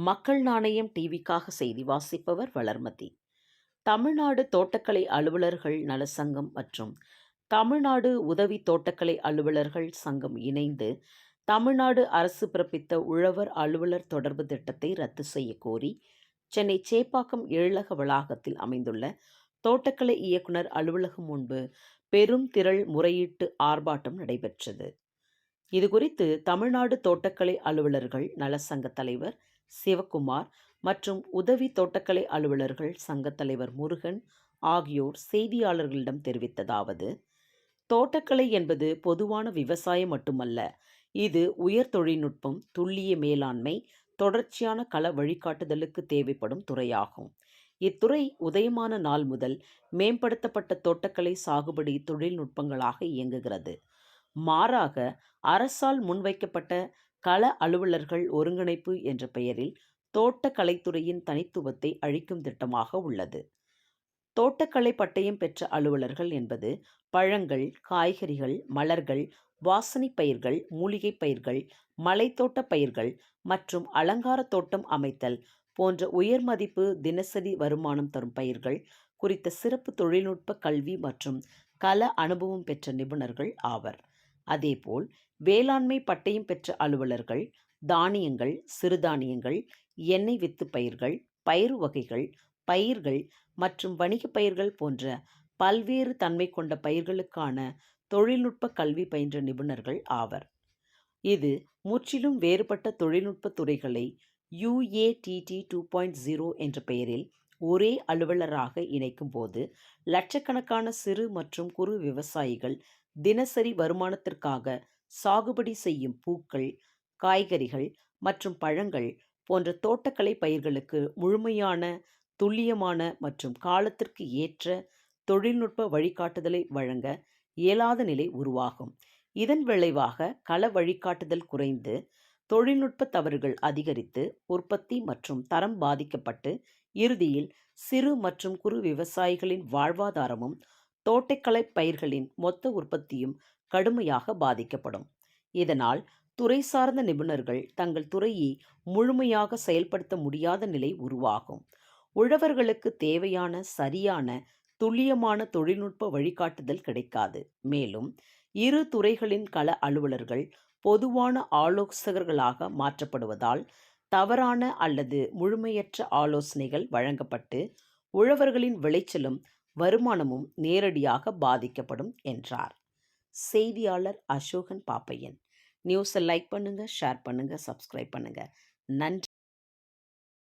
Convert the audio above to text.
மக்கள் நாணயம் டிவிக்காக செய்தி வாசிப்பவர் வளர்மதி. தமிழ்நாடு தோட்டக்கலை அலுவலர்கள் நல சங்கம் மற்றும் தமிழ்நாடு உதவி தோட்டக்கலை அலுவலர்கள் சங்கம் இணைந்து தமிழ்நாடு அரசு பிறப்பித்த உழவர் அலுவலர் தொடர்பு திட்டத்தை ரத்து செய்ய கோரி சென்னை சேப்பாக்கம் எழிலக வளாகத்தில் அமைந்துள்ள தோட்டக்கலை இயக்குனர் அலுவலகம் முன்பு பெரும் திரள் முறையீட்டு ஆர்ப்பாட்டம் நடைபெற்றது. இதுகுறித்து தமிழ்நாடு தோட்டக்கலை அலுவலர்கள் நல சங்க தலைவர் சிவக்குமார் மற்றும் உதவி தோட்டக்கலை அலுவலர்கள் சங்க தலைவர் முருகன் ஆகியோர் செய்தியாளர்களிடம் தெரிவித்ததாவது: தோட்டக்கலை என்பது பொதுவான விவசாயம் மட்டுமல்ல, இது உயர் தொழில்நுட்பம், துல்லிய மேலாண்மை, தொடர்ச்சியான கள வழிகாட்டுதலுக்கு தேவைப்படும் துறையாகும். இத்துறை உதயமான நாள் முதல் மேம்படுத்தப்பட்ட தோட்டக்கலை சாகுபடி தொழில்நுட்பங்களாக இயங்குகிறது. மாறாக, அரசால் முன்வைக்கப்பட்ட கள அலுவலர்கள் ஒருங்கிணைப்பு என்ற பெயரில் தோட்டக்கலைத்துறையின் தனித்துவத்தை அழிக்கும் திட்டமாக உள்ளது. தோட்டக்கலை பட்டயம் பெற்ற அலுவலர்கள் என்பது பழங்கள், காய்கறிகள், மலர்கள், வாசனைப் பயிர்கள், மூலிகைப் பயிர்கள், மலைத்தோட்ட பயிர்கள் மற்றும் அலங்கார தோட்டம் அமைத்தல் போன்ற உயர்மதிப்பு தினசரி வருமானம் தரும் பயிர்கள் குறித்த சிறப்பு தொழில்நுட்ப கல்வி மற்றும் கள அனுபவம் பெற்ற நிபுணர்கள் ஆவர். அதேபோல் வேளாண்மை பட்டயம் பெற்ற அலுவலர்கள் தானியங்கள், சிறுதானியங்கள், எண்ணெய் வித்து பயிர்கள், பயிறு வகைகள், பயிர்கள் மற்றும் வணிகப் பயிர்கள் போன்ற பல்வேறு தன்மை கொண்ட பயிர்களுக்கான தொழில்நுட்ப கல்வி பயின்ற நிபுணர்கள் ஆவர். இது முற்றிலும் வேறுபட்ட தொழில்நுட்ப துறைகளை UATT 2.0 என்ற பெயரில் ஒரே அலுவலராக இணைக்கும் போது லட்சக்கணக்கான சிறு மற்றும் குறு விவசாயிகள் தினசரி வருமானத்திற்காக சாகுபடி செய்யும் பூக்கள், காய்கறிகள் மற்றும் பழங்கள் போன்ற தோட்டக்கலை பயிர்களுக்கு முழுமையான, துல்லியமான மற்றும் காலத்திற்கு ஏற்ற தொழில்நுட்ப வழிகாட்டுதலை வழங்க இயலாத நிலை உருவாகும். இதன் விளைவாக கள வழிகாட்டுதல் குறைந்து, தொழில்நுட்ப தவறுகள் அதிகரித்து, உற்பத்தி மற்றும் தரம் பாதிக்கப்பட்டு, இறுதியில் சிறு மற்றும் குறு விவசாயிகளின் வாழ்வாதாரமும் தோட்டக்கலை பயிர்களின் மொத்த உற்பத்தியும் கடுமையாக பாதிக்கப்படும். இதனால் துறை சார்ந்த நிபுணர்கள் தங்கள் துறையை முழுமையாக செயல்படுத்த முடியாத நிலை உருவாகும். உழவர்களுக்கு தேவையான சரியான, துல்லியமான தொழில்நுட்ப வழிகாட்டுதல் கிடைக்காது. மேலும் இரு துறைகளின் கள அலுவலர்கள் பொதுவான ஆலோசகர்களாக மாற்றப்படுவதால் தவறான அல்லது முழுமையற்ற ஆலோசனைகள் வழங்கப்பட்டு உழவர்களின் விளைச்சலும் வருமானமும் நேரடியாக பாதிக்கப்படும் என்றார். செய்தியாளர் அசோகன் பாப்பையன். நியூஸை லைக் பண்ணுங்க, ஷேர் பண்ணுங்க, சப்ஸ்கிரைப் பண்ணுங்க. நன்றி.